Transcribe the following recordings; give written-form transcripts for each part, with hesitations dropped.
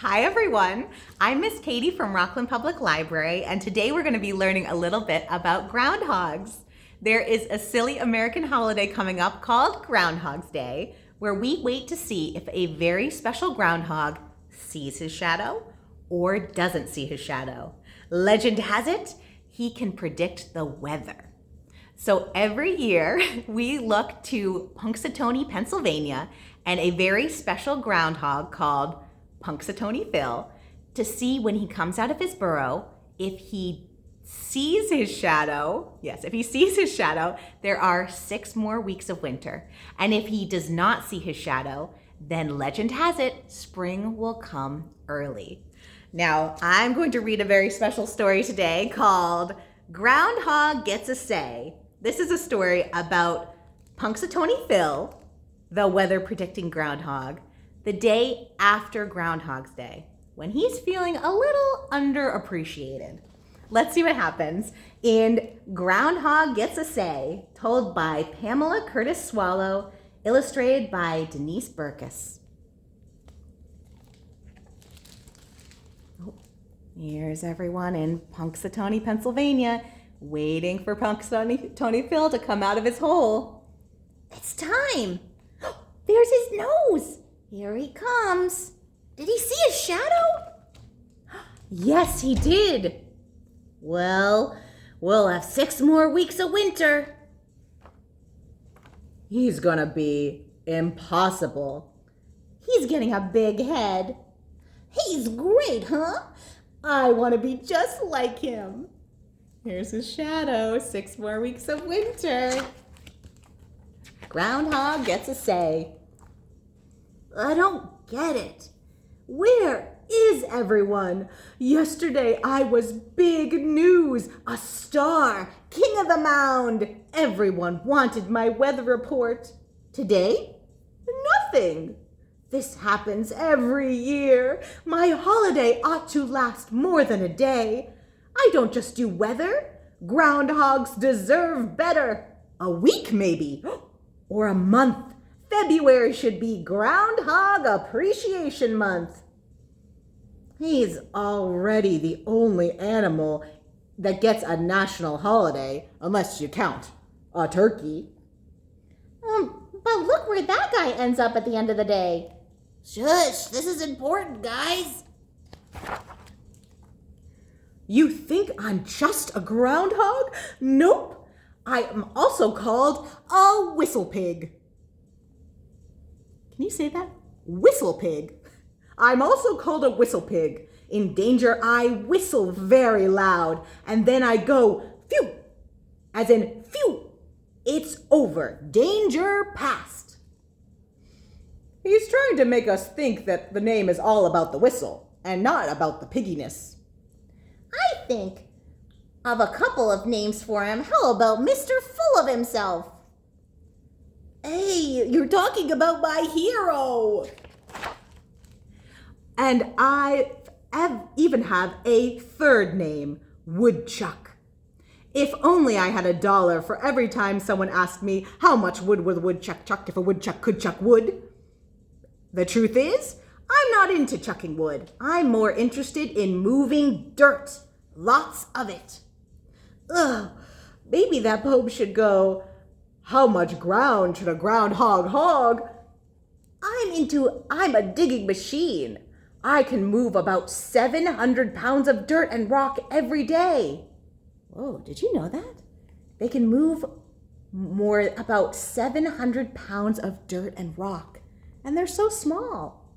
Hi everyone, I'm Miss Katie from Rockland Public Library, and today we're going to be learning a little bit about groundhogs. There is a silly American holiday coming up called Groundhog's Day, where we wait to see if a very special groundhog sees his shadow or doesn't see his shadow. Legend has it, he can predict the weather. So every year we look to Punxsutawney, Pennsylvania, and a very special groundhog called Punxsutawney Phil to see when he comes out of his burrow if he sees his shadow. Yes, if he sees his shadow, there are 6 more weeks of winter. And if he does not see his shadow, then legend has it, spring will come early. Now, I'm going to read a very special story today called Groundhog Gets a Say. This is a story about Punxsutawney Phil, the weather predicting groundhog, the day after Groundhog's Day, when he's feeling a little underappreciated. Let's see what happens in Groundhog Gets a Say, told by Pamela Curtis Swallow, illustrated by Denise Burkus. Here's everyone in Punxsutawney, Pennsylvania, waiting for Punxsutawney Phil to come out of his hole. It's time. There's his nose. Here he comes. Did he see his shadow? Yes, he did. Well, we'll have 6 more weeks of winter. He's gonna be impossible. He's getting a big head. He's great, huh? I want to be just like him. Here's his shadow, 6 more weeks of winter. Groundhog gets a say. I don't get it. Where is everyone? Yesterday I was big news, a star, king of the mound. Everyone wanted my weather report. Today, nothing. This happens every year. My holiday ought to last more than a day. I don't just do weather. Groundhogs deserve better. A week maybe, or a month. February should be Groundhog Appreciation Month. He's already the only animal that gets a national holiday, unless you count a turkey. But look where that guy ends up at the end of the day. Shush, this is important, guys. You think I'm just a groundhog? Nope. I am also called a whistle pig. Can you say that? Whistle pig. I'm also called a whistle pig. In danger, I whistle very loud, and then I go phew, as in phew. It's over. Danger past. He's trying to make us think that the name is all about the whistle and not about the pigginess. I think of a couple of names for him. How about Mr. Full of Himself? Hey, you're talking about my hero. And I even have a third name, Woodchuck. If only I had $1 for every time someone asked me how much wood would a woodchuck chuck if a woodchuck could chuck wood. The truth is, I'm not into chucking wood. I'm more interested in moving dirt. Lots of it. Ugh, maybe that poem should go, how much ground should a groundhog hog? I'm a digging machine. I can move about 700 pounds of dirt and rock every day. Whoa, did you know that? They can move about 700 pounds of dirt and rock. And they're so small.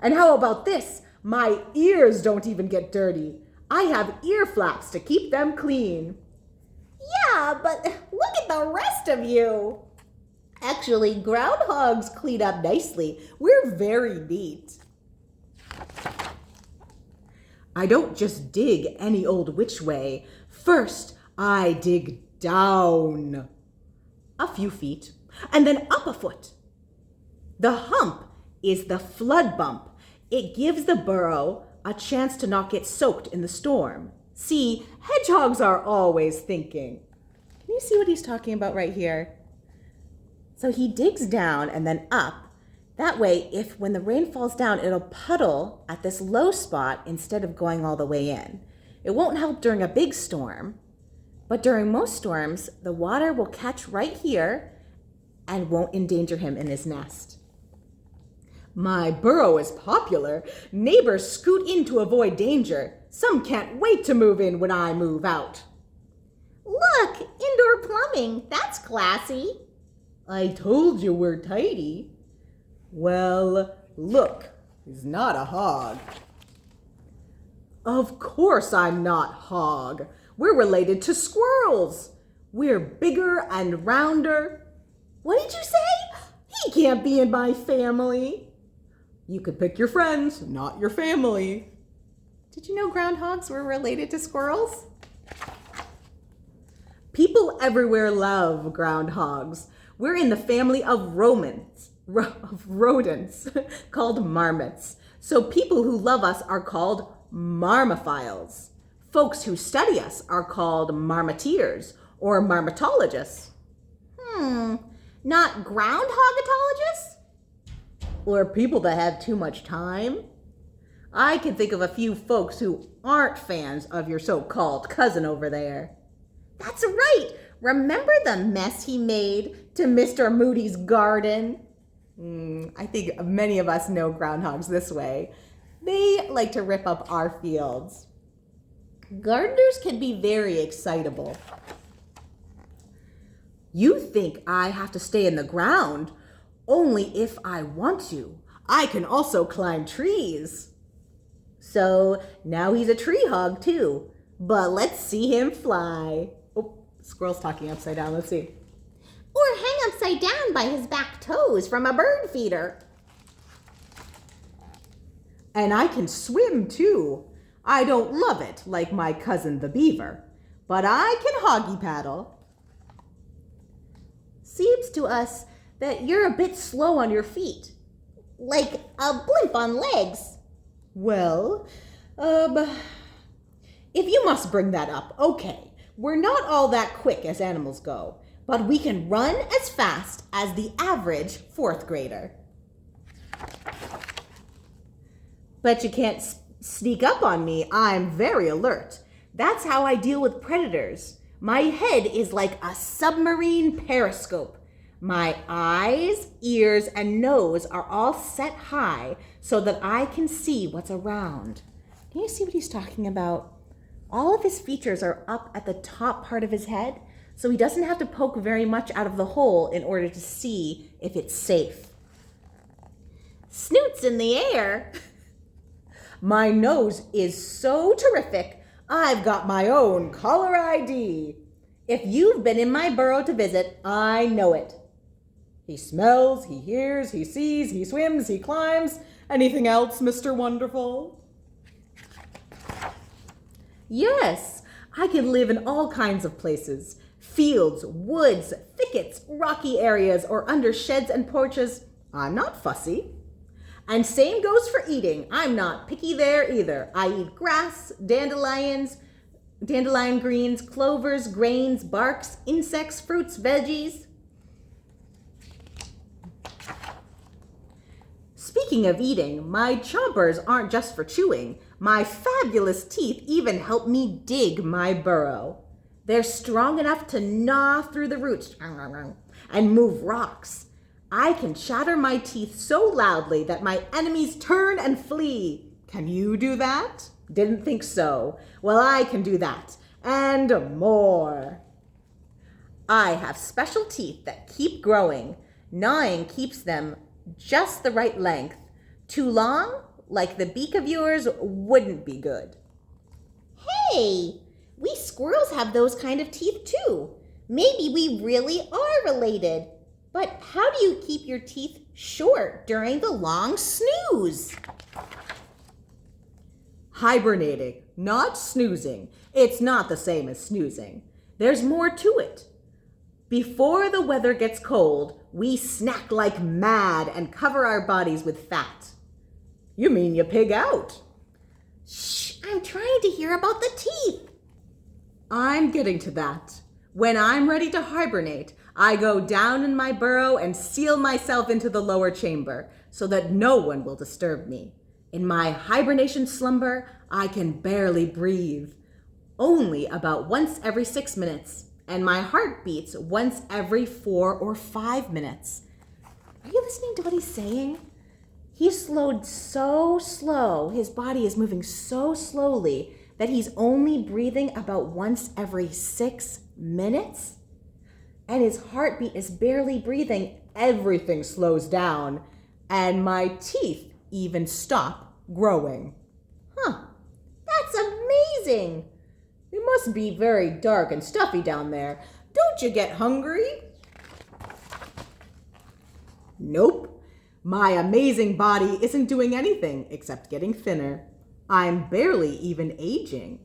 And how about this? My ears don't even get dirty. I have ear flaps to keep them clean. Yeah, but look at the rest of you. Actually, groundhogs clean up nicely. We're very neat. I don't just dig any old which way. First, I dig down a few feet and then up a foot. The hump is the flood bump. It gives the burrow a chance to not get soaked in the storm. See, hedgehogs are always thinking. Can you see what he's talking about right here? So he digs down and then up. That way, when the rain falls down, it'll puddle at this low spot instead of going all the way in. It won't help during a big storm, but during most storms, the water will catch right here and won't endanger him in his nest. My burrow is popular. Neighbors scoot in to avoid danger. Some can't wait to move in when I move out. Look, indoor plumbing. That's classy. I told you we're tidy. Well, look, he's not a hog. Of course I'm not hog. We're related to squirrels. We're bigger and rounder. What did you say? He can't be in my family. You could pick your friends, not your family. Did you know groundhogs were related to squirrels? People everywhere love groundhogs. We're in the family of rodents called marmots. So people who love us are called marmophiles. Folks who study us are called marmoteers or marmotologists. Not groundhogatologists? Or people that have too much time? I can think of a few folks who aren't fans of your so-called cousin over there. That's right. Remember the mess he made to Mr. Moody's garden? I think many of us know groundhogs this way. They like to rip up our fields. Gardeners can be very excitable. You think I have to stay in the ground? Only if I want to. I can also climb trees. So now he's a tree hog too. But let's see him fly. Oh, squirrel's talking upside down. Let's see. Or hang upside down by his back toes from a bird feeder. And I can swim too. I don't love it like my cousin the beaver, but I can hoggy paddle. Seems to us that you're a bit slow on your feet, like a blimp on legs. Well, if you must bring that up, okay. We're not all that quick as animals go, but we can run as fast as the average fourth grader. But you can't sneak up on me. I'm very alert. That's how I deal with predators. My head is like a submarine periscope. My eyes, ears, and nose are all set high so that I can see what's around. Can you see what he's talking about? All of his features are up at the top part of his head, so he doesn't have to poke very much out of the hole in order to see if it's safe. Snoot's in the air. My nose is so terrific, I've got my own caller ID. If you've been in my burrow to visit, I know it. He smells, he hears, he sees, he swims, he climbs. Anything else, Mr. Wonderful? Yes, I can live in all kinds of places. Fields, woods, thickets, rocky areas, or under sheds and porches. I'm not fussy. And same goes for eating. I'm not picky there either. I eat grass, dandelion greens, clovers, grains, barks, insects, fruits, veggies. Speaking of eating, my chompers aren't just for chewing. My fabulous teeth even help me dig my burrow. They're strong enough to gnaw through the roots and move rocks. I can chatter my teeth so loudly that my enemies turn and flee. Can you do that? Didn't think so. Well, I can do that and more. I have special teeth that keep growing. Gnawing keeps them just the right length. Too long, like the beak of yours, wouldn't be good. Hey, we squirrels have those kind of teeth too. Maybe we really are related. But how do you keep your teeth short during the long snooze? Hibernating, not snoozing. It's not the same as snoozing. There's more to it. Before the weather gets cold, we snack like mad and cover our bodies with fat. You mean you pig out? Shh, I'm trying to hear about the teeth. I'm getting to that. When I'm ready to hibernate, I go down in my burrow and seal myself into the lower chamber. so that no one will disturb me. In my hibernation slumber, I can barely breathe. Only about once every 6 minutes, and my heart beats once every 4 or 5 minutes. Are you listening to what he's saying? He's slowed so slow, his body is moving so slowly that he's only breathing about once every 6 minutes? And his heartbeat is barely breathing. Everything slows down, and my teeth even stop growing. Huh, that's amazing. It must be very dark and stuffy down there. Don't you get hungry? Nope. My amazing body isn't doing anything except getting thinner. I'm barely even aging.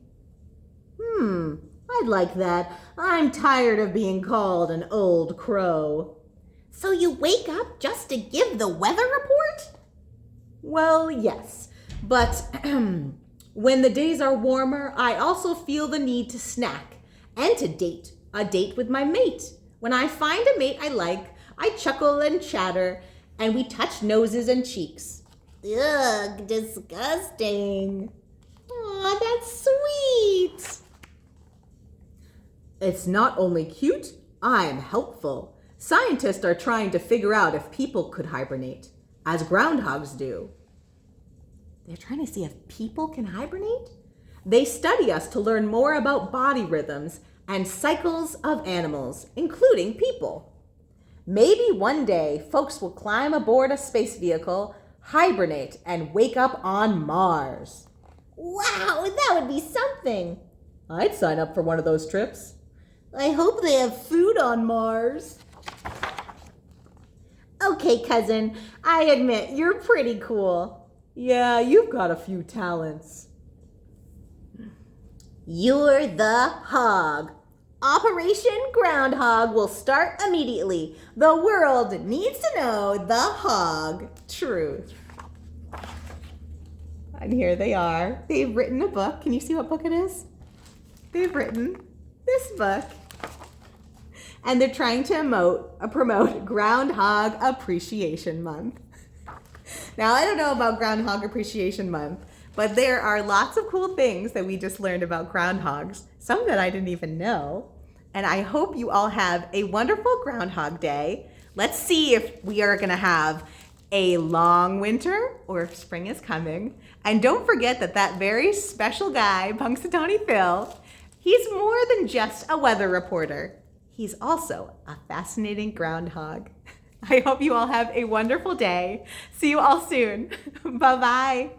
I'd like that. I'm tired of being called an old crow. So you wake up just to give the weather report? Well, yes, but when the days are warmer, I also feel the need to snack and to date. A date with my mate. When I find a mate I like, I chuckle and chatter, and we touch noses and cheeks. Ugh, disgusting. Aw, that's sweet. It's not only cute, I'm helpful. Scientists are trying to figure out if people could hibernate, as groundhogs do. They're trying to see if people can hibernate? They study us to learn more about body rhythms and cycles of animals, including people. Maybe one day folks will climb aboard a space vehicle, hibernate, and wake up on Mars. Wow, that would be something. I'd sign up for one of those trips. I hope they have food on Mars. Okay, cousin, I admit you're pretty cool. Yeah, you've got a few talents. You're the hog. Operation Groundhog will start immediately. The world needs to know the hog truth. And here they are. They've written a book. Can you see what book it is? They've written this book. And they're trying to promote Groundhog Appreciation Month. Now, I don't know about Groundhog Appreciation Month, but there are lots of cool things that we just learned about groundhogs, some that I didn't even know. And I hope you all have a wonderful Groundhog Day. Let's see if we are going to have a long winter or if spring is coming. And don't forget that very special guy, Punxsutawney Phil, he's more than just a weather reporter. He's also a fascinating groundhog. I hope you all have a wonderful day. See you all soon. Bye-bye.